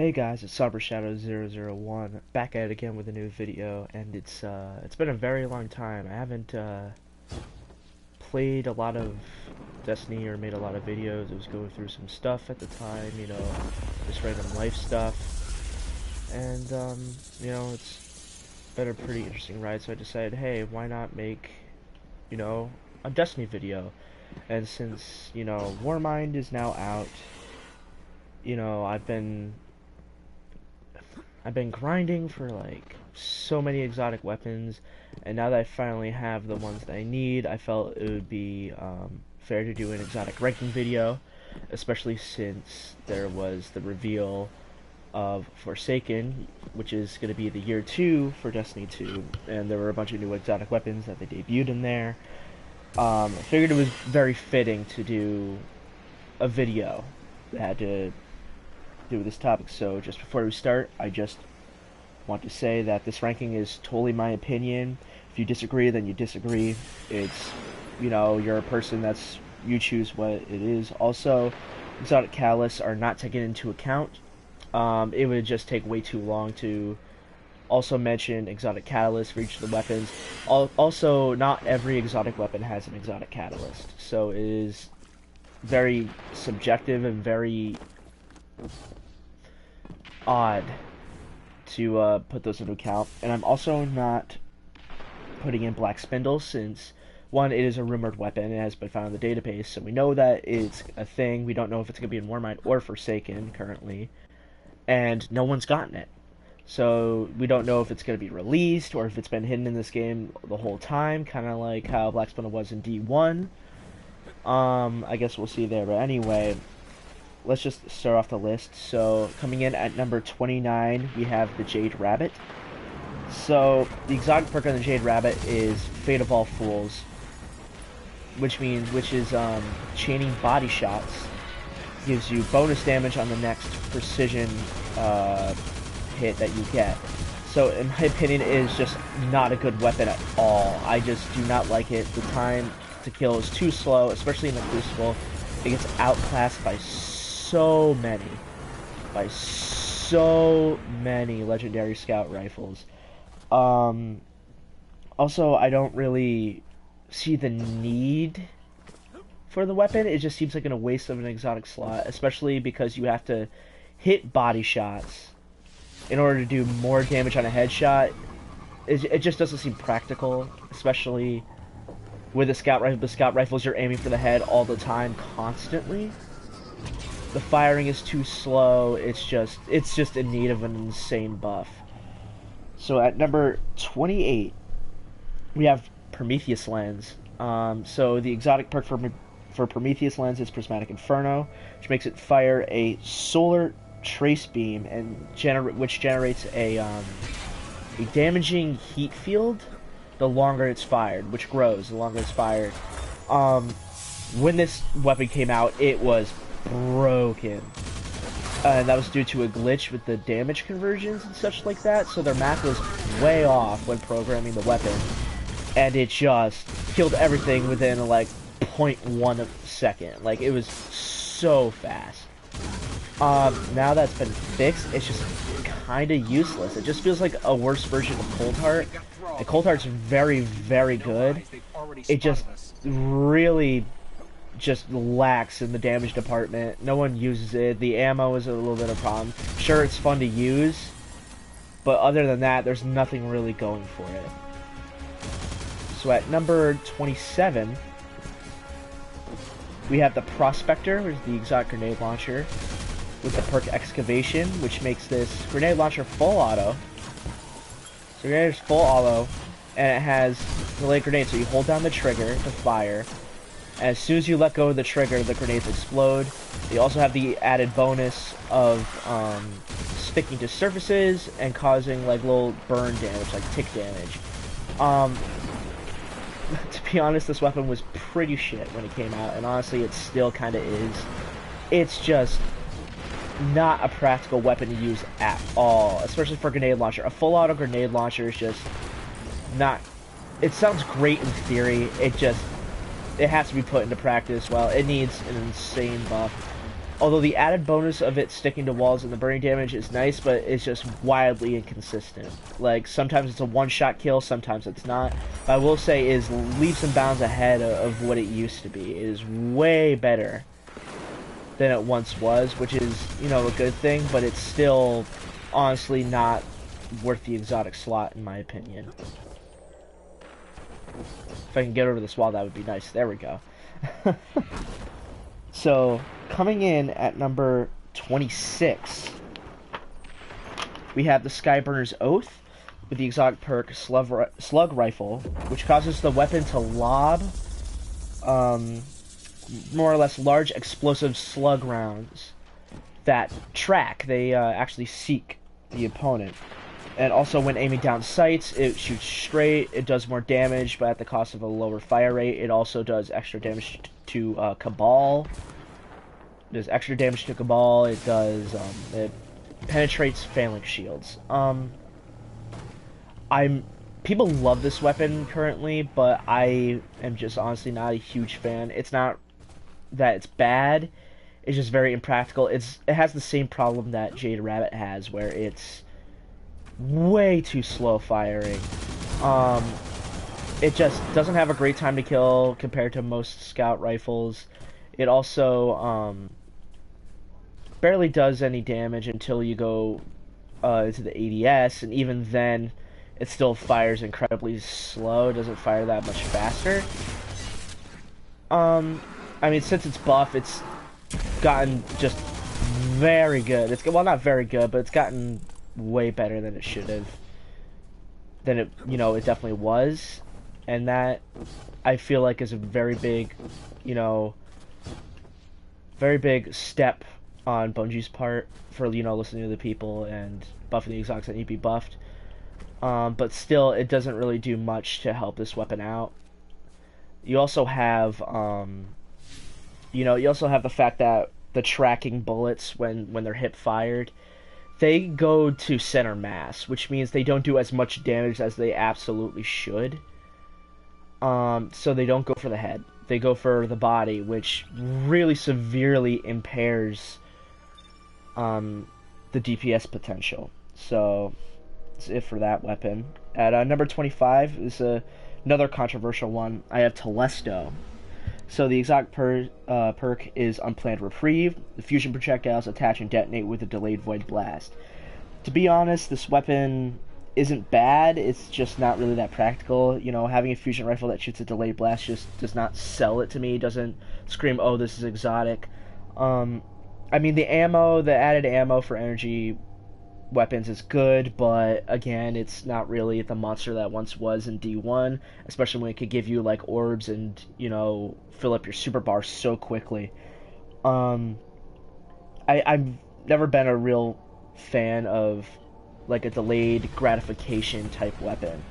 Hey guys, it's SaberShadow001 back at it again with a new video, and it's been a very long time. I haven't played a lot of Destiny or made a lot of videos. I was going through some stuff at the time, just random life stuff, and it's been a pretty interesting ride. So I decided, hey, why not make a Destiny video? And since WARMIND is now out, I've been grinding for like so many exotic weapons, and now that I finally have the ones that I need, I felt it would be fair to do an exotic ranking video, especially since there was the reveal of Forsaken, which is going to be the year 2 for Destiny 2, and there were a bunch of new exotic weapons that they debuted in there. I figured it was very fitting to do a video that had to do with this topic. So just before we start, I just want to say that this ranking is totally my opinion. If you disagree, then you disagree. It's, you're a person, you choose what it is. Also, exotic catalysts are not taken into account. It would just take way too long to also mention exotic catalysts for each of the weapons. Also, not every exotic weapon has an exotic catalyst, so it is very subjective and very odd to put those into account. And I'm also not putting in Black Spindle, since one, it is a rumored weapon, it has been found in the database, so we know that it's a thing. We don't know if it's going to be in Warmind or Forsaken currently, and no one's gotten it, so we don't know if it's going to be released or if it's been hidden in this game the whole time, kind of like how Black Spindle was in D1. I guess we'll see there, but anyway, let's just start off the list. So coming in at number 29, we have the Jade Rabbit. So the exotic perk on the Jade Rabbit is Fate of All Fools, which is chaining body shots. Gives you bonus damage on the next precision hit that you get. So in my opinion, it is just not a good weapon at all. I just do not like it. The time to kill is too slow, especially in the Crucible. It gets outclassed by so many legendary scout rifles. Also, I don't really see the need for the weapon. It just seems like a waste of an exotic slot, especially because you have to hit body shots in order to do more damage on a headshot. It just doesn't seem practical, especially with a scout rifle. The scout rifles, you're aiming for the head all the time, constantly. The firing is too slow. It's just in need of an insane buff. So at number 28, we have Prometheus Lens. So the exotic perk for Prometheus Lens is Prismatic Inferno, which makes it fire a solar trace beam and which generates a damaging heat field the longer it's fired, which grows the longer it's fired. When this weapon came out, it was broken, and that was due to a glitch with the damage conversions and such like that. So their math was way off when programming the weapon, and it just killed everything within like 0.1 of a second. Like, it was so fast. Now that's been fixed, it's just kind of useless. It just feels like a worse version of Cold Heart, and Cold Heart's very, very good. It just really just lacks in the damage department. No one uses it. The ammo is a little bit of a problem. Sure, it's fun to use, but other than that, there's nothing really going for it. So at number 27, we have the Prospector, which is the exotic grenade launcher, with the perk Excavation, which makes this grenade launcher full auto. So grenade is full auto, and it has delayed grenade, so you hold down the trigger to fire. As soon as you let go of the trigger, the grenades explode. They also have the added bonus of sticking to surfaces and causing like little burn damage, like tick damage. To be honest, this weapon was pretty shit when it came out, and honestly, it still kind of is. It's just not a practical weapon to use at all, especially for a grenade launcher. A full auto grenade launcher is just not. It sounds great in theory. It has to be put into practice. Well, it needs an insane buff. Although the added bonus of it sticking to walls and the burning damage is nice, but it's just wildly inconsistent. Like, sometimes it's a one-shot kill, sometimes it's not. But I will say is leaps and bounds ahead of what it used to be. It is way better than it once was, which is, you know, a good thing, but it's still honestly not worth the exotic slot, in my opinion. If I can get over this wall, that would be nice. There we go. So, coming in at number 26, we have the Skyburner's Oath with the exotic perk Slug Rifle, which causes the weapon to lob more or less large explosive slug rounds that track. They actually seek the opponent. And also when aiming down sights, it shoots straight. It does more damage, but at the cost of a lower fire rate. It also does extra damage to Cabal. It does extra damage to Cabal. It does, it penetrates phalanx shields. People love this weapon currently, but I am just honestly not a huge fan. It's not that it's bad. It's just very impractical. It has the same problem that Jade Rabbit has, where it's way too slow firing. It just doesn't have a great time to kill compared to most scout rifles. It also barely does any damage until you go into the ADS, and even then it still fires incredibly slow. It doesn't fire that much faster. I mean, since it's buff, it's gotten just very good. It's, well, not very good, but it's gotten way better than it should have. Than it, you know, it definitely was. And that, I feel like, is a very big, you know, very big step on Bungie's part for, you know, listening to the people and buffing the exotics that need to be buffed. But still, it doesn't really do much to help this weapon out. You also have, you know, you also have the fact that the tracking bullets, when they're hip fired, they go to center mass, which means they don't do as much damage as they absolutely should. So they don't go for the head. They go for the body, which really severely impairs the DPS potential. So that's it for that weapon. At number 25 is another controversial one. I have Telesto. So the exotic perk is Unplanned Reprieve. The fusion projectiles attach and detonate with a delayed void blast. To be honest, this weapon isn't bad. It's just not really that practical. You know, having a fusion rifle that shoots a delayed blast just does not sell it to me. It doesn't scream, oh, this is exotic. I mean, the ammo, the added ammo for energy weapons is good, but again, it's not really the monster that once was in D1, especially when it could give you like orbs and, you know, fill up your super bar so quickly. I've never been a real fan of like a delayed gratification type weapon,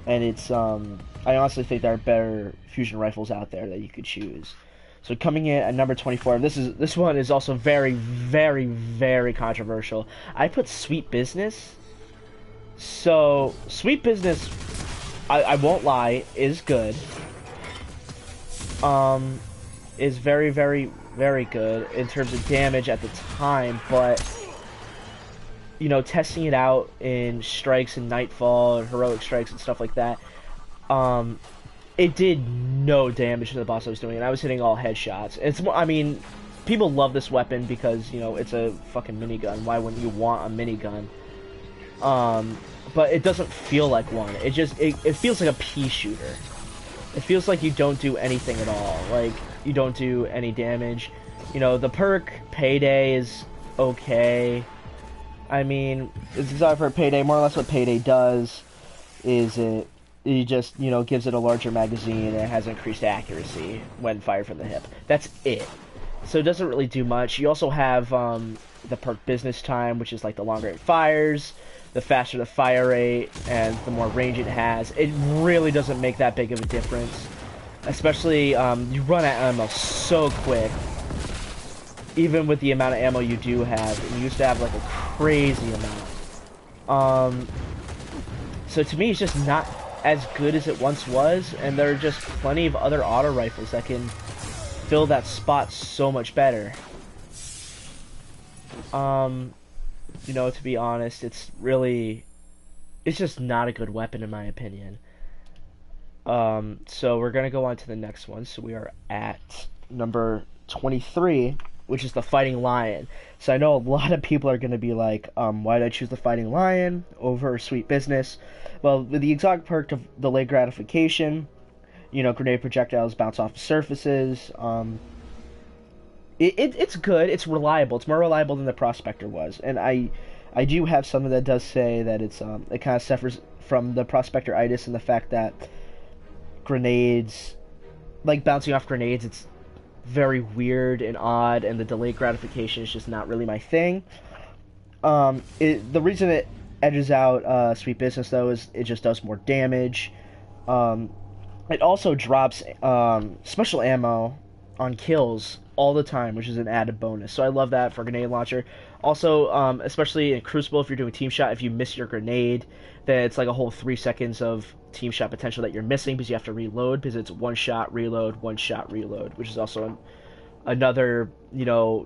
and it's I honestly think there are better fusion rifles out there that you could choose. So coming in at number 24, this one is also very, very, very controversial. I put Sweet Business. So Sweet Business, I won't lie, is good. Is very, very, very good in terms of damage at the time, but you know, testing it out in strikes and Nightfall and heroic strikes and stuff like that, it did no damage to the boss I was doing, and I was hitting all headshots. It's more, I mean, people love this weapon because, you know, it's a fucking minigun. Why wouldn't you want a minigun? But it doesn't feel like one. It just, it feels like a pea shooter. It feels like you don't do anything at all. Like, you don't do any damage. You know, the perk, Payday, is okay. I mean, it's designed for Payday. More or less what Payday does is it just, you know, gives it a larger magazine and it has increased accuracy when fired from the hip. That's it. So it doesn't really do much. You also have the perk Business Time, which is like the longer it fires, the faster the fire rate, and the more range it has. It really doesn't make that big of a difference. Especially, you run out of ammo so quick. Even with the amount of ammo you do have. And you used to have like a crazy amount. So to me, it's just not as good as it once was, and there are just plenty of other auto rifles that can fill that spot so much better. Um, to be honest, it's just not a good weapon in my opinion. So we're gonna go on to the next one. So we are at number 23, which is the Fighting Lion. So I know a lot of people are gonna be like, why did I choose the Fighting Lion over Sweet Business? Well, with the exotic perk of delayed gratification, grenade projectiles bounce off of surfaces. It's good. It's reliable. It's more reliable than the Prospector was, and I do have something that does say that it kind of suffers from the Prospector-itis and the fact that grenades, like bouncing off grenades, it's very weird and odd, and the delayed gratification is just not really my thing. The reason it edges out Sweet Business though is it just does more damage. It also drops special ammo on kills all the time, which is an added bonus. So I love that for grenade launcher. Also, especially in Crucible, if you're doing team shot, if you miss your grenade, then it's like a whole 3 seconds of team shot potential that you're missing because you have to reload, because it's one shot reload, which is also another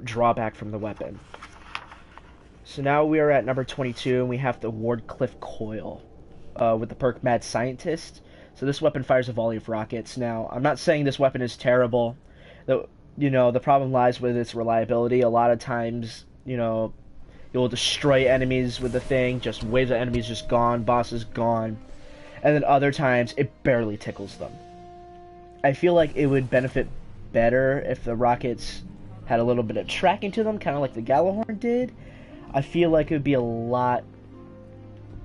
drawback from the weapon. So now we are at number 22, and we have the Wardcliffe Coil with the perk Mad Scientist. So this weapon fires a volley of rockets. Now, I'm not saying this weapon is terrible. The problem lies with its reliability. A lot of times, you'll destroy enemies with the thing, just waves of enemies just gone, boss is gone. And then other times, it barely tickles them. I feel like it would benefit better if the rockets had a little bit of tracking to them, kind of like the Gallahorn did. I feel like it would be a lot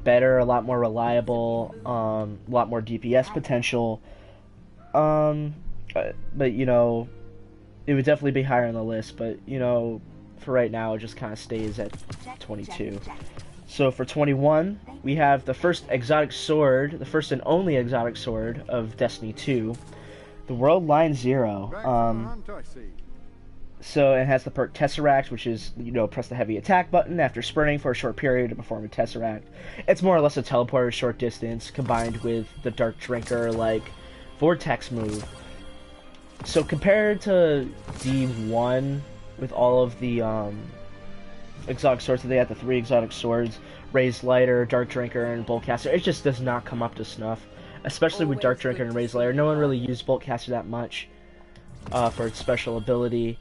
better, a lot more reliable, a lot more DPS potential. But it would definitely be higher on the list. But for right now, it just kind of stays at 22. So for 21, we have the first exotic sword, the first and only exotic sword of Destiny 2, the World Line Zero. So it has the perk Tesseract, which is, press the heavy attack button after sprinting for a short period to perform a Tesseract. It's more or less a teleporter short distance combined with the Dark Drinker, like, Vortex move. So compared to D1, with all of the exotic swords that they had, the 3 exotic swords, Raised Lighter, Dark Drinker, and Boltcaster, it just does not come up to snuff. Especially with Dark Drinker and Raised Lighter. No one really used Boltcaster that much for its special ability.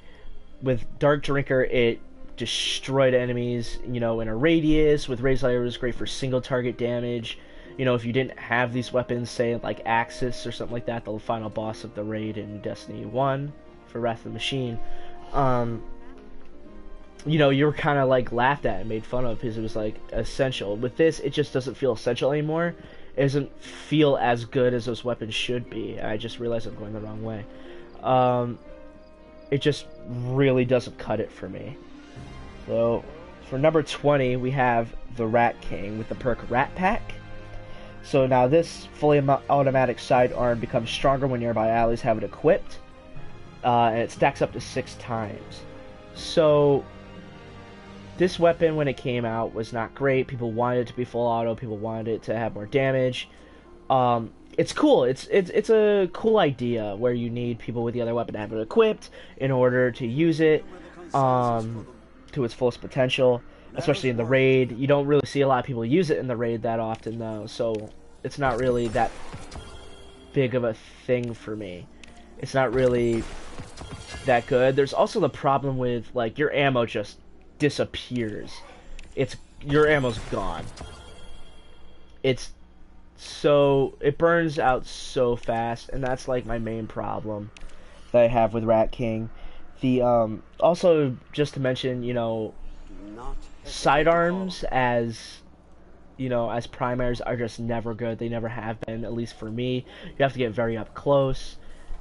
With Dark Drinker, it destroyed enemies, in a radius. With Raised Lighter, it was great for single target damage. If you didn't have these weapons, say, like Axis or something like that, the final boss of the raid in Destiny 1 for Wrath of the Machine, you were kind of, like, laughed at and made fun of because it was, like, essential. With this, it just doesn't feel essential anymore. It doesn't feel as good as those weapons should be. I just realized I'm going the wrong way. It just really doesn't cut it for me. So, for number 20, we have the Rat King with the perk Rat Pack. So now this fully automatic sidearm becomes stronger when nearby allies have it equipped, and it stacks up to 6 times. So this weapon, when it came out, was not great. People wanted it to be full auto. People wanted it to have more damage. It's cool. It's a cool idea where you need people with the other weapon to have it equipped in order to use it to its fullest potential. Especially in the raid. You don't really see a lot of people use it in the raid that often, though, so it's not really that big of a thing for me. It's not really that good. There's also the problem with, like, your ammo just disappears. Your ammo's gone. It burns out so fast, and that's, like, my main problem that I have with Rat King. Also, just to mention, sidearms as primaries are just never good. They never have been, at least for me. You have to get very up close.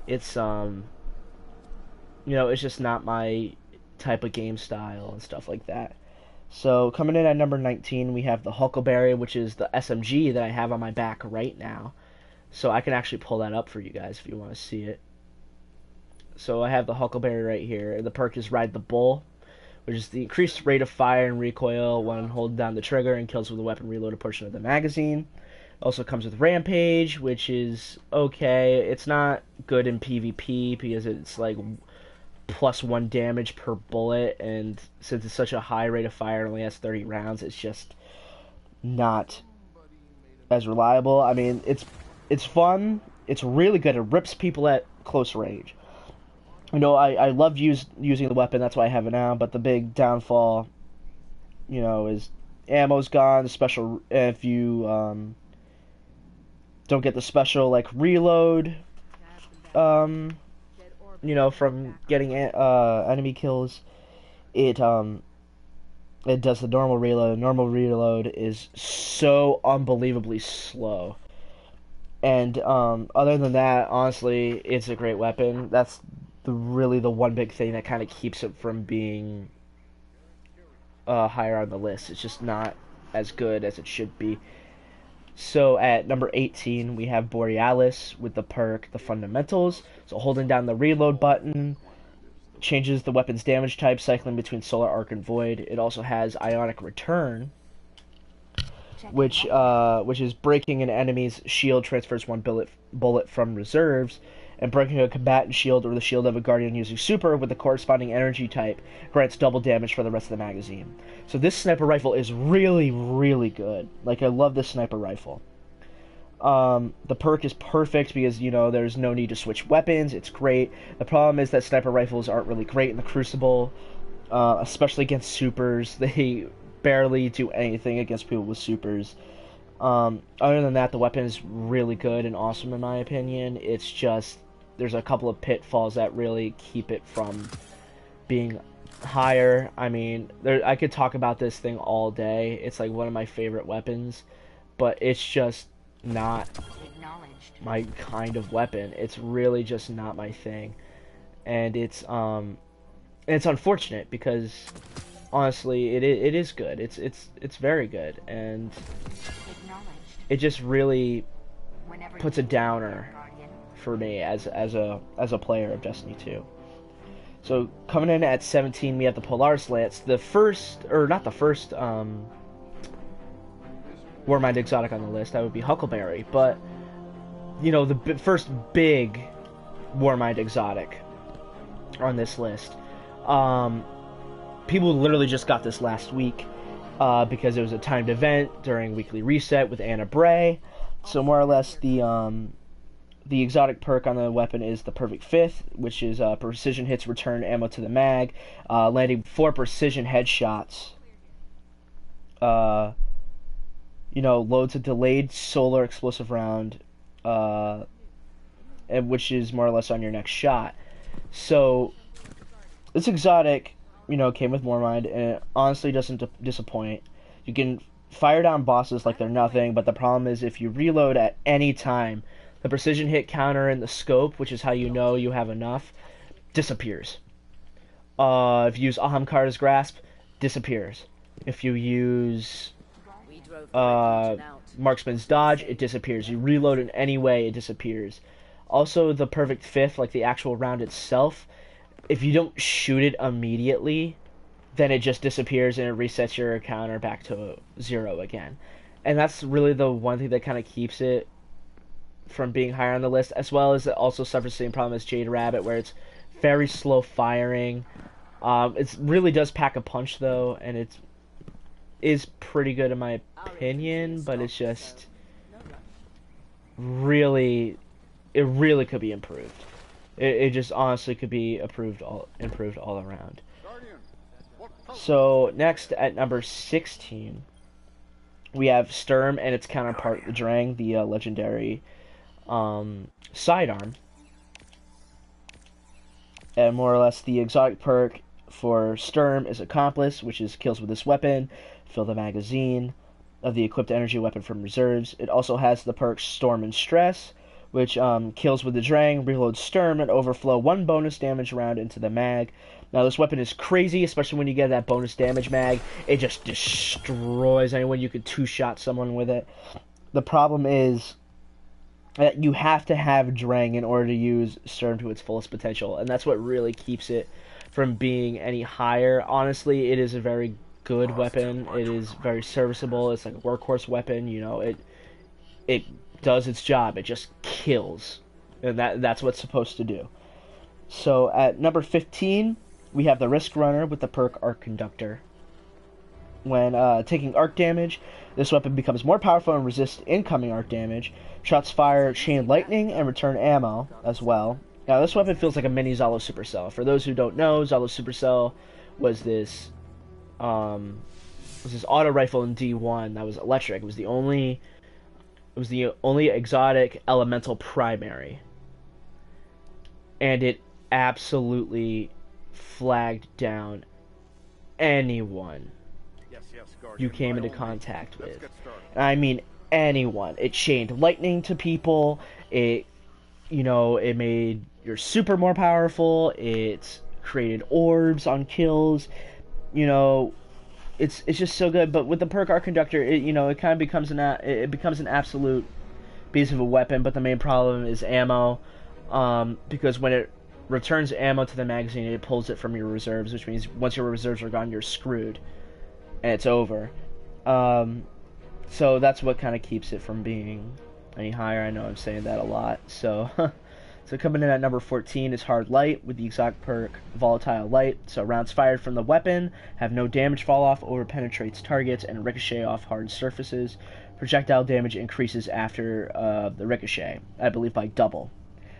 It's it's just not my type of game style and stuff like that. So coming in at number 19, we have the Huckleberry, which is the SMG that I have on my back right now. So I can actually pull that up for you guys if you want to see it. So I have the Huckleberry right here. The perk is Ride the Bull, which is the increased rate of fire and recoil when holding down the trigger and kills with a weapon reload a portion of the magazine. Also comes with Rampage, which is okay. It's not good in PvP because it's like +1 damage per bullet, and since it's such a high rate of fire, it only has 30 rounds, it's just not as reliable. I mean, it's fun, it's really good, it rips people at close range. You know, I love using the weapon, that's why I have it now, but the big downfall, you know, is ammo's gone, special, if you don't get the special, like, reload, you know, from getting enemy kills, it does the normal reload. Normal reload is so unbelievably slow. And other than that, honestly, it's a great weapon. That's really the one big thing that kind of keeps it from being higher on the list. It's just not as good as it should be. So at number 18, we have Borealis with the perk, the Fundamentals. So holding down the reload button changes the weapon's damage type, cycling between Solar Arc and Void. It also has Ionic Return, which is breaking an enemy's shield transfers one bullet from reserves, and breaking a combatant shield or the shield of a guardian using super with the corresponding energy type grants double damage for the rest of the magazine. So this sniper rifle is really, really good. Like, I love this sniper rifle. The perk is perfect because, you know, there's no need to switch weapons. It's great. The problem is that sniper rifles aren't really great in the Crucible, especially against supers. They barely do anything against people with supers. Other than that, the weapon is really good and awesome in my opinion. It's just, there's a couple of pitfalls that really keep it from being higher. I mean, I could talk about this thing all day. It's like one of my favorite weapons, but it's just not my kind of weapon. It's really just not my thing, and it's unfortunate because honestly, it is good. It's very good, and it just really puts a downer for me as a player of Destiny 2. So coming in at 17, we have the Polaris Lance, the first, or not the first, Warmind exotic on the list. That would be Huckleberry, but you know, the first big Warmind exotic on this list. People literally just got this last week because it was a timed event during Weekly Reset with Anna Bray. So more or less, the exotic perk on the weapon is the Perfect Fifth, which is precision hits return ammo to the mag, landing 4 precision headshots. You know, loads a delayed solar explosive round, and which is more or less on your next shot. So this exotic, you know, came with Warmind, and it honestly doesn't disappoint. You can fire down bosses like they're nothing, but the problem is if you reload at any time, the precision hit counter in the scope, which is how you know you have enough, disappears. If you use Ahamkar's Grasp, disappears. If you use Marksman's Dodge, it disappears. You reload in any way, it disappears. Also, the Perfect Fifth, like the actual round itself, if you don't shoot it immediately, then it just disappears and it resets your counter back to 0 again. And that's really the one thing that kind of keeps it from being higher on the list, as well as it also suffers the same problem as Jade Rabbit, where it's very slow firing. It really does pack a punch, though, and it is pretty good in my opinion, but it's just really, it really could be improved. It just honestly could be improved all around. So next at number 16, we have Sturm and its counterpart, the Drang, the legendary sidearm. And more or less the exotic perk for Sturm is Accomplice, which is kills with this weapon, fill the magazine of the equipped energy weapon from reserves. It also has the perk Storm and Stress, which kills with the Drang, reloads Sturm, and overflow 1 bonus damage round into the mag. Now this weapon is crazy, especially when you get that bonus damage mag. It just destroys anyone. You could 2-shot someone with it. The problem is that you have to have Drang in order to use Sturm to its fullest potential, and that's what really keeps it from being any higher. Honestly, it is a very good weapon. It is very serviceable. It's like a workhorse weapon. You know, it does its job. It just kills, and that's what it's supposed to do. So at number 15, we have the Risk Runner with the perk Arc Conductor. When taking arc damage, this weapon becomes more powerful and resists incoming arc damage. Shots fire chain lightning and return ammo as well. Now this weapon feels like a mini Zalo Supercell. For those who don't know, Zalo Supercell was this auto rifle in D1 that was electric. It was the only exotic elemental primary, and it absolutely flagged down anyone you came into contact with. And I mean anyone. It chained lightning to people. It made your super more powerful. It created orbs on kills. It's just so good. But with the perk Arc Conductor, it kind of becomes an absolute beast of a weapon. But the main problem is ammo, because when it returns ammo to the magazine, it pulls it from your reserves, which means once your reserves are gone, you're screwed, and it's over. So that's what kind of keeps it from being any higher. I know I'm saying that a lot. So coming in at number 14 is Hard Light with the exotic perk Volatile Light. So rounds fired from the weapon have no damage fall off, over penetrates targets, and ricochet off hard surfaces. Projectile damage increases after the ricochet, I believe by double.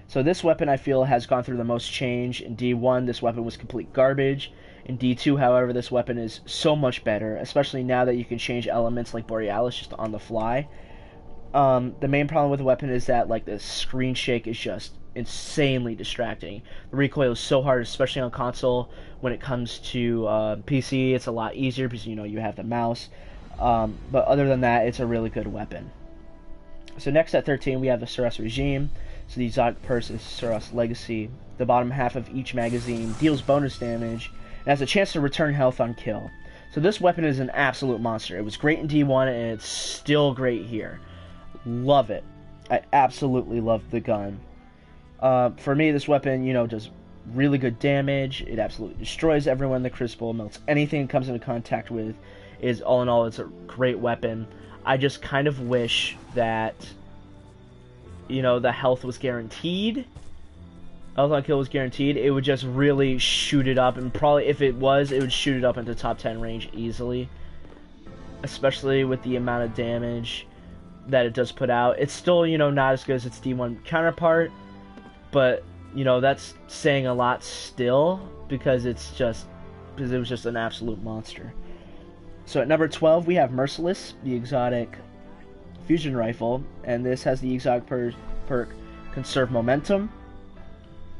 So this weapon, I feel, has gone through the most change. In D1, this weapon was complete garbage. In D2, however, this weapon is so much better, especially now that you can change elements like Borealis just on the fly. The main problem with the weapon is that the screen shake is just insanely distracting. The recoil is so hard, especially on console. When it comes to PC, it's a lot easier because you have the mouse. But other than that, it's a really good weapon. So next at 13, we have the Suros Regime. So the exotic perk is Suros Legacy. The bottom half of each magazine deals bonus damage and has a chance to return health on kill. So this weapon is an absolute monster. It was great in D1 and it's still great here. Love it. I absolutely love the gun. For me, this weapon, does really good damage. It absolutely destroys everyone in the crucible, melts anything it comes into contact with. All in all, it's a great weapon. I just kind of wish that, the health was guaranteed. Health on kill was guaranteed. It would just really shoot it up, and probably if it was, it would shoot it up into top 10 range easily. Especially with the amount of damage that it does put out. It's still, not as good as its D1 counterpart, but, that's saying a lot still, because it was just an absolute monster. So at number 12, we have Merciless, the exotic fusion rifle, and this has the exotic perk Conserve Momentum.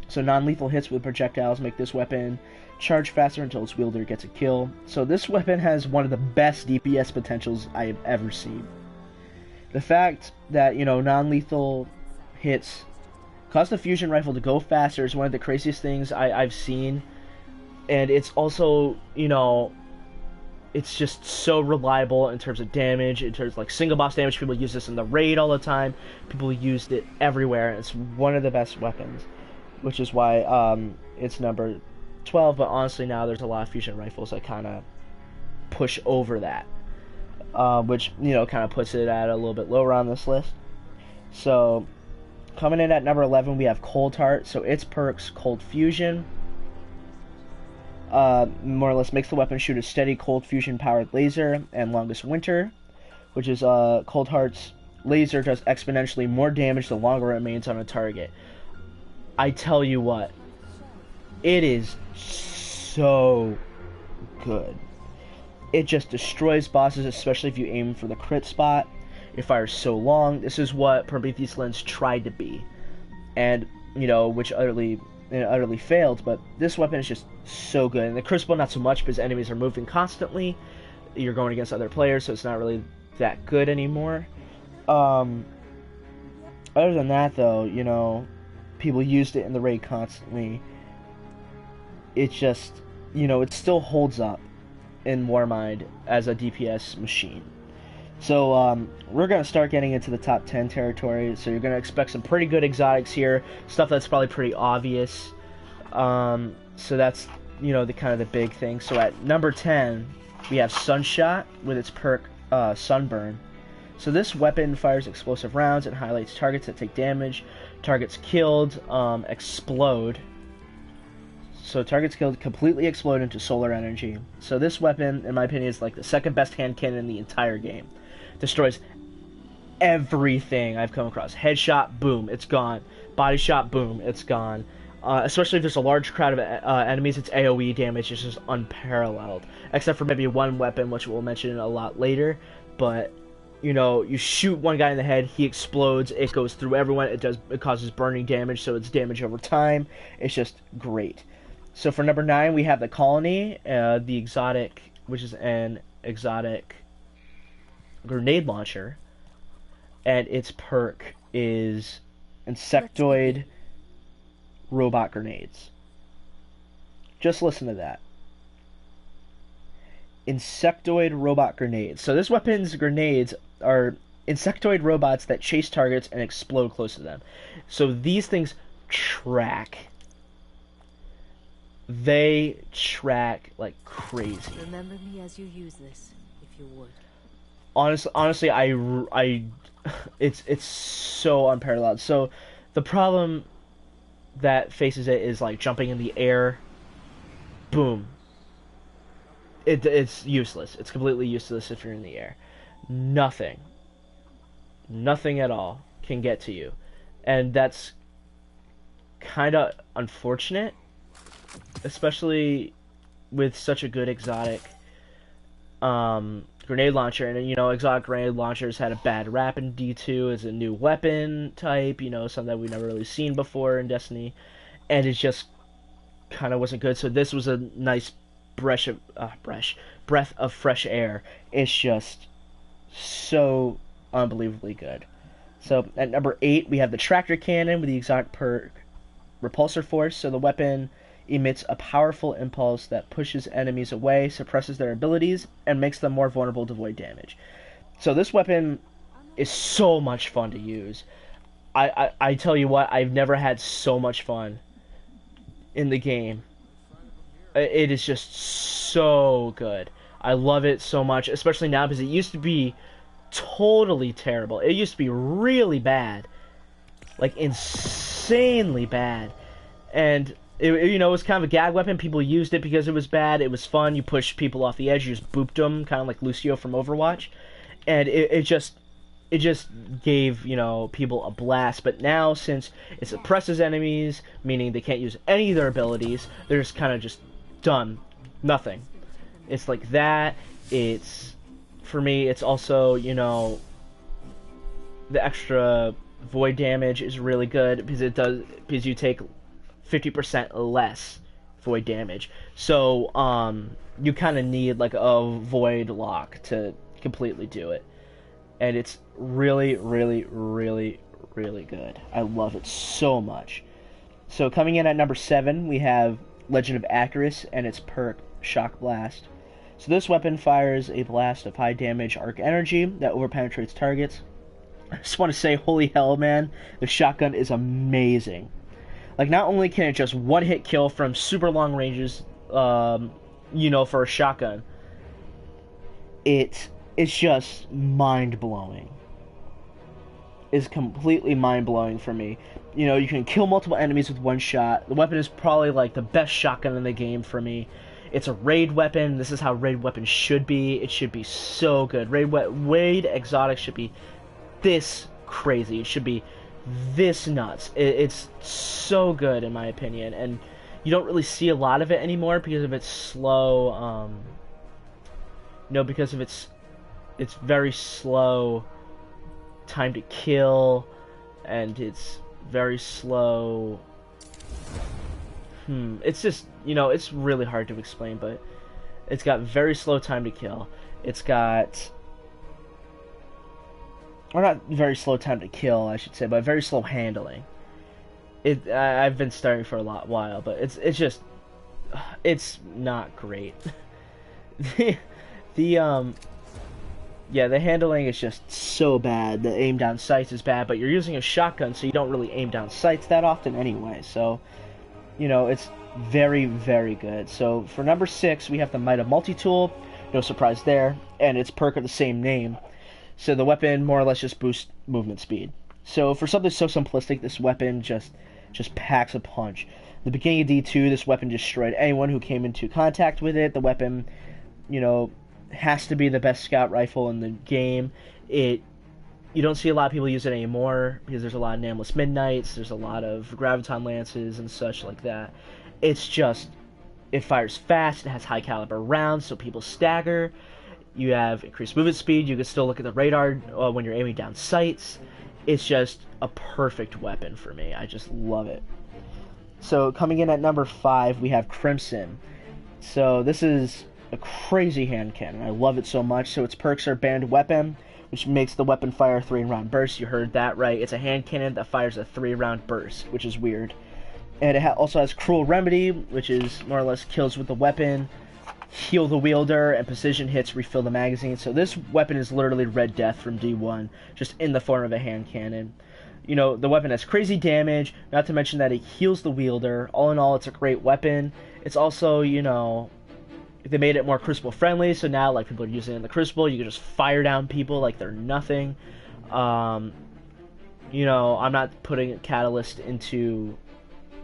So non-lethal hits with projectiles make this weapon charge faster until its wielder gets a kill. So this weapon has one of the best DPS potentials I have ever seen. The fact that, non-lethal hits cause the fusion rifle to go faster is one of the craziest things I've seen. And it's also, it's just so reliable in terms of damage, in terms of single boss damage. People use this in the raid all the time. People used it everywhere. It's one of the best weapons, which is why it's number 12. But honestly, now there's a lot of fusion rifles that kind of push over that, which kind of puts it at a little bit lower on this list. So coming in at number 11, we have Cold Heart. So its perks Cold Fusion. More or less makes the weapon shoot a steady cold fusion powered laser, and Longest Winter, which is Cold Heart's laser does exponentially more damage the longer it remains on a target. I tell you what, it is so good. It just destroys bosses, especially if you aim for the crit spot. It fires so long. This is what Prometheus Lens tried to be, and which utterly failed. But this weapon is just so good, and the crucible not so much because enemies are moving constantly. You're going against other players, so it's not really that good anymore. Other than that, though, people used it in the raid constantly. It just, it still holds up in WARMIND as a DPS machine. So we're going to start getting into the top 10 territory, so you're going to expect some pretty good exotics here, stuff that's probably pretty obvious. So that's, the kind of the big thing. So at number 10, we have Sunshot with its perk Sunburn. So this weapon fires explosive rounds and highlights targets that take damage. Targets killed explode So targets killed completely explode into solar energy. So this weapon, in my opinion, is like the second best hand cannon in the entire game. Destroys everything I've come across. Headshot, boom, it's gone. Body shot, boom, it's gone. Especially if there's a large crowd of enemies, its AoE damage is just unparalleled. Except for maybe one weapon, which we'll mention a lot later. But, you know, you shoot one guy in the head, he explodes, it goes through everyone, it causes burning damage, so it's damage over time. It's just great. So for number 9, we have the Colony, the exotic, which is an exotic grenade launcher. And its perk is Insectoid Robot Grenades. Just listen to that. Insectoid Robot Grenades. So this weapon's grenades are insectoid robots that chase targets and explode close to them. So these things track. They track like crazy. Remember me as you use this, if you would. Honestly, it's so unparalleled. So the problem that faces it is like jumping in the air. Boom. It's useless. It's completely useless if you're in the air. Nothing at all can get to you, and that's kind of unfortunate, especially with such a good exotic grenade launcher. And you know, exotic grenade launchers had a bad rap in D2 as a new weapon type, you know, something that we've never really seen before in Destiny, and it just kind of wasn't good. So this was a nice breath of fresh air. It's just so unbelievably good. So at number 8, we have the tractor cannon with the exotic perk Repulsor Force. So the weapon emits a powerful impulse that pushes enemies away, suppresses their abilities, and makes them more vulnerable to void damage. So this weapon is so much fun to use. I tell you what, I've never had so much fun in the game. It is just so good. I love it so much, especially now, because it used to be totally terrible. It used to be really bad. Like, insanely bad. And you know, it was kind of a gag weapon. People used it because it was bad. It was fun. You pushed people off the edge. You just booped them, kind of like Lucio from Overwatch. And it just gave, you know, people a blast. But now, since it suppresses enemies, meaning they can't use any of their abilities, they're just kind of just done. Nothing. It's like that. It's, for me, it's also, you know, the extra void damage is really good because you take 50% less void damage. So you kind of need like a void lock to completely do it, and it's really, really, really, really good. I love it so much. So coming in at number 7, we have Legend of Acarus and its perk Shock Blast. So this weapon fires a blast of high damage arc energy that overpenetrates targets. I just want to say, holy hell, man, the shotgun is amazing. Like, not only can it just one-hit kill from super long ranges, you know, for a shotgun, it's just mind-blowing. It's completely mind-blowing for me. You know, you can kill multiple enemies with one shot. The weapon is probably, like, the best shotgun in the game for me. It's a raid weapon. This is how raid weapons should be. It should be so good. Raid exotic should be this crazy. It should be this nuts. It's so good in my opinion, and you don't really see a lot of it anymore because of its slow, because of its very slow time to kill, and it's very slow. It's just, you know, it's really hard to explain, but it's got very slow time to kill. It's got, or not very slow time to kill, I should say, but very slow handling. I've been starting for a while, but it's just, it's not great. the handling is just so bad. The aim down sights is bad, but you're using a shotgun, so you don't really aim down sights that often anyway. So, you know, it's very, very good. So for number 6, we have the Might of Multi-Tool. No surprise there, and its perk of the same name. So the weapon more or less just boosts movement speed. So for something so simplistic, this weapon just packs a punch. The beginning of D2, this weapon destroyed anyone who came into contact with it. The weapon, you know, has to be the best scout rifle in the game. You don't see a lot of people use it anymore because there's a lot of Nameless Midnights, there's a lot of Graviton Lances and such like that. It's just, it fires fast, it has high caliber rounds, so people stagger. You have increased movement speed, you can still look at the radar when you're aiming down sights. It's just a perfect weapon for me. I just love it. So coming in at number 5, we have Crimson. So this is a crazy hand cannon. I love it so much. So its perks are Banned Weapon, which makes the weapon fire 3-round burst. You heard that right. It's a hand cannon that fires a 3-round burst, which is weird. And it also has Cruel Remedy, which is more or less kills with the weapon, heal the wielder, and precision hits refill the magazine. So this weapon is literally Red Death from D1, just in the form of a hand cannon. You know, the weapon has crazy damage, not to mention that it heals the wielder. All in all, it's a great weapon. It's also, you know, they made it more Crucible friendly, so now, like, people are using it in the Crucible. You can just fire down people like they're nothing. You know, I'm not putting Catalyst into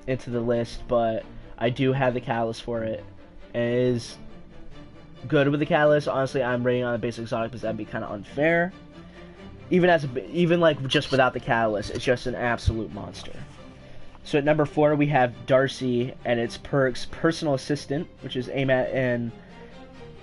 the list, but I do have the Catalyst for it. And it is good with the Catalyst. Honestly, I'm rating on a basic exotic because that'd be kind of unfair. Even like just without the Catalyst, it's just an absolute monster. So at number 4 we have Darcy, and its perks Personal Assistant, which is aim at an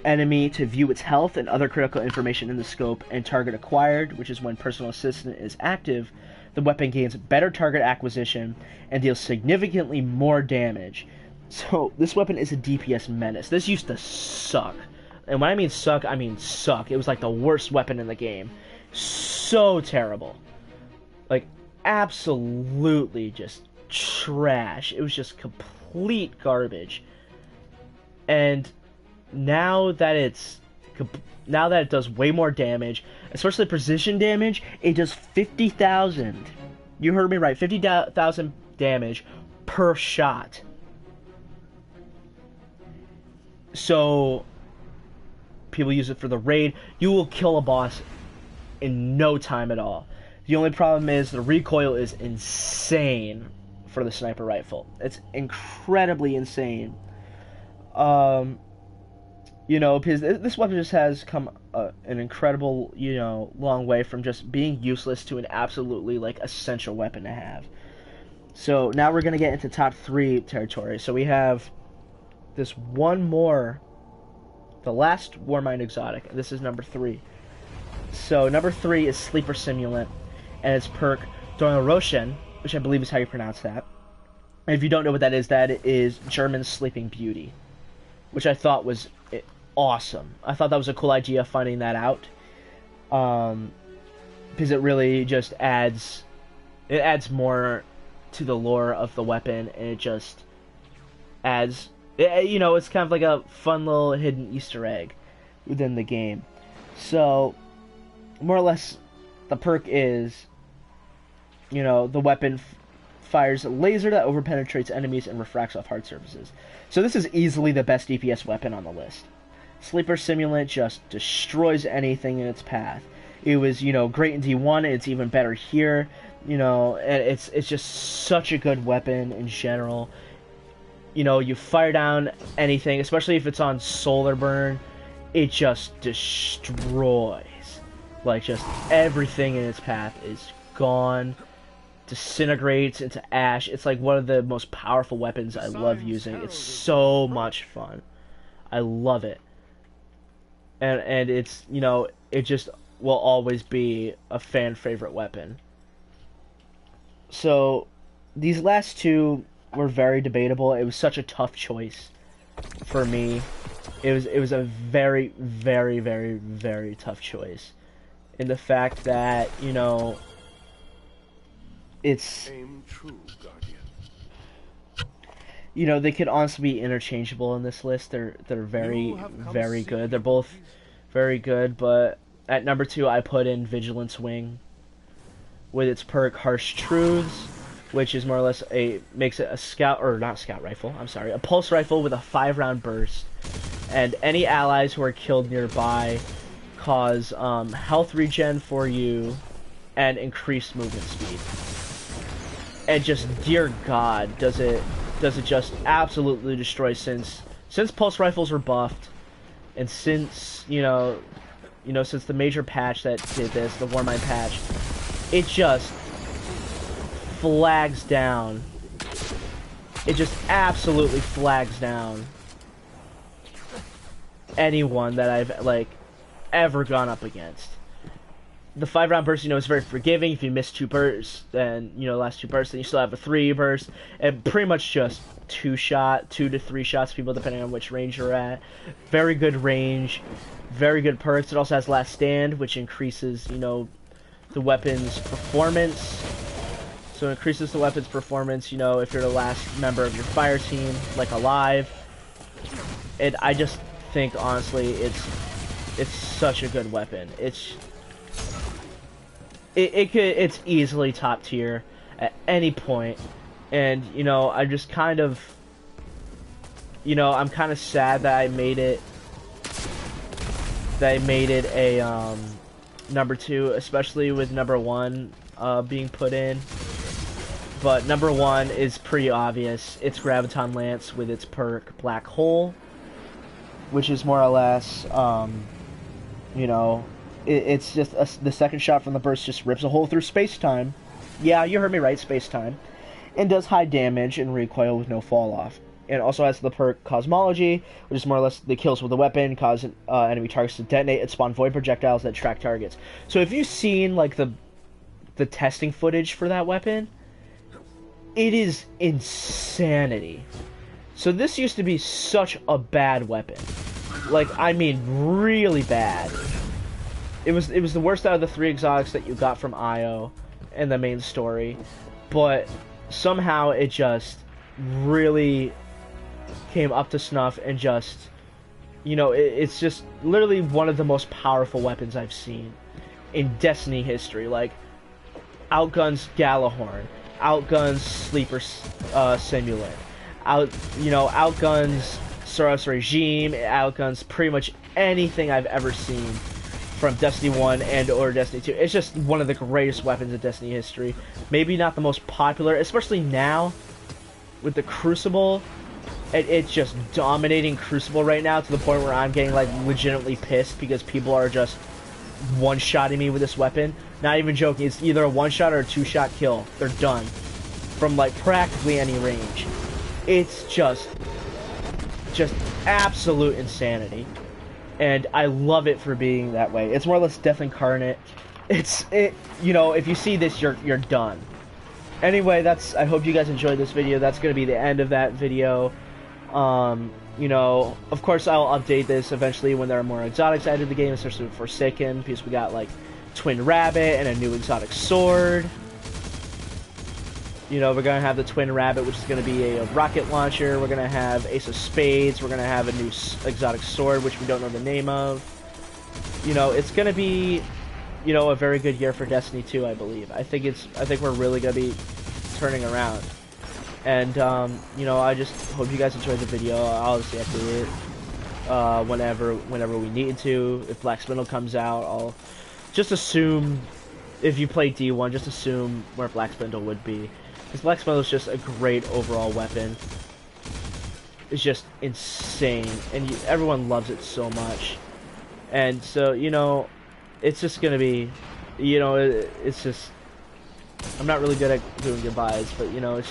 enemy to view its health and other critical information in the scope, and target acquired, which is when Personal Assistant is active, the weapon gains better target acquisition and deals significantly more damage. So this weapon is a DPS menace. This used to suck. And when I mean suck, I mean suck. It was like the worst weapon in the game. So terrible. Like, absolutely just trash. It was just complete garbage. And now that it does way more damage, especially precision damage, it does 50,000. You heard me right, 50,000 damage per shot. So people use it for the raid. You will kill a boss in no time at all. The only problem is the recoil is insane for the sniper rifle. It's incredibly insane. You know, because this weapon just has come an incredible, you know, long way from just being useless to an absolutely, like, essential weapon to have. So now we're going to get into top 3 territory. So we have this one more, the last Warmind exotic. This is number 3. So number 3 is Sleeper Simulant, and its perk Dornröschen, which I believe is how you pronounce that. And if you don't know what that is German Sleeping Beauty, which I thought was awesome. I thought that was a cool idea, finding that out, because it really just adds more to the lore of the weapon, and it just adds, you know, it's kind of like a fun little hidden Easter egg within the game. So more or less, the perk is, you know, the weapon fires a laser that overpenetrates enemies and refracts off hard surfaces. So this is easily the best DPS weapon on the list. Sleeper Simulant just destroys anything in its path. It was, you know, great in D1, and it's even better here. You know, and it's just such a good weapon in general. You know, you fire down anything, especially if it's on solar burn, it just destroys. Like, just everything in its path is gone, disintegrates into ash. It's like one of the most powerful weapons I love using. It's so much fun. I love it. And it's, you know, it just will always be a fan favorite weapon. So these last 2 were very debatable. It was such a tough choice for me. It was a very, very, very, very tough choice. In the fact that, you know, it's, aim true, Guardian. You know, they could honestly be interchangeable in this list. They're very, very good. They're both very good, but at number 2 I put in Vigilance Wing with its perk Harsh Truths, which is more or less makes it a scout, or not scout rifle, I'm sorry, a pulse rifle with a 5-round burst, and any allies who are killed nearby cause health regen for you and increased movement speed. And just, dear God, does it does it just absolutely destroy since pulse rifles were buffed, and since since the major patch that did this, the Warmind patch, it just flags down. It just absolutely flags down anyone that I've like ever gone up against. The 5-round burst, is very forgiving. If you miss 2 bursts, then last 2 bursts, then you still have a 3 burst, and pretty much just 2 to 3 shots, people depending on which range you're at. Very good range, very good perks. It also has Last Stand, which increases the weapon's performance. So it increases the weapon's performance, if you're the last member of your fire team, like alive. And I just think honestly, it's such a good weapon. It's easily top tier at any point, and I just kind of, I'm kind of sad that I made it. A number 2, especially with number 1 being put in. But number 1 is pretty obvious. It's Graviton Lance with its perk Black Hole, which is more or less, it's just the second shot from the burst just rips a hole through space-time. Yeah, you heard me right, space-time. And does high damage and recoil with no fall-off. And also has the perk Cosmology, which is more or less the kills with the weapon, cause enemy targets to detonate and spawn void projectiles that track targets. So if you've seen, like, the testing footage for that weapon, it is insanity. So this used to be such a bad weapon. Like, I mean, really bad. It was the worst out of the 3 exotics that you got from IO in the main story, but somehow it just really came up to snuff and just, it's just literally one of the most powerful weapons I've seen in Destiny history. Like, outguns Galahorn, outguns Sleeper Simulant, outguns Soros Regime, outguns pretty much anything I've ever seen from Destiny 1 and or Destiny 2. It's just one of the greatest weapons in Destiny history. Maybe not the most popular, especially now with the Crucible. It's just dominating Crucible right now to the point where I'm getting like legitimately pissed because people are just one-shotting me with this weapon. Not even joking, it's either a one-shot or a 2-shot kill. They're done from like practically any range. It's just absolute insanity. And I love it for being that way. It's more or less Death Incarnate. If you see this, you're done. Anyway, I hope you guys enjoyed this video. That's going to be the end of that video. Of course I'll update this eventually when there are more exotics added to the game, especially with Forsaken, because we got like Twin Rabbit and a new exotic sword. We're going to have the Twin Rabbit, which is going to be a rocket launcher. We're going to have Ace of Spades. We're going to have a new exotic sword, which we don't know the name of. It's going to be, a very good year for Destiny 2, I believe. I think we're really going to be turning around. And, I just hope you guys enjoyed the video. I'll obviously update it whenever we need to. If Black Spindle comes out, I'll just assume, if you play D1, just assume where Black Spindle would be. Because Black Spindle is just a great overall weapon. It's just insane, and everyone loves it so much. And so, it's just gonna be, it's just, I'm not really good at doing goodbyes, but it's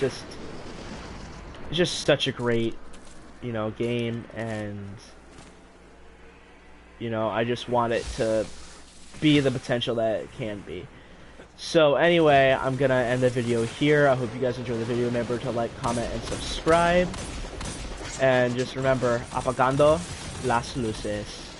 just such a great, game, and I just want it to be the potential that it can be. So anyway, I'm gonna end the video here. I hope you guys enjoyed the video. Remember to like, comment, and subscribe. And just remember, apagando las luces.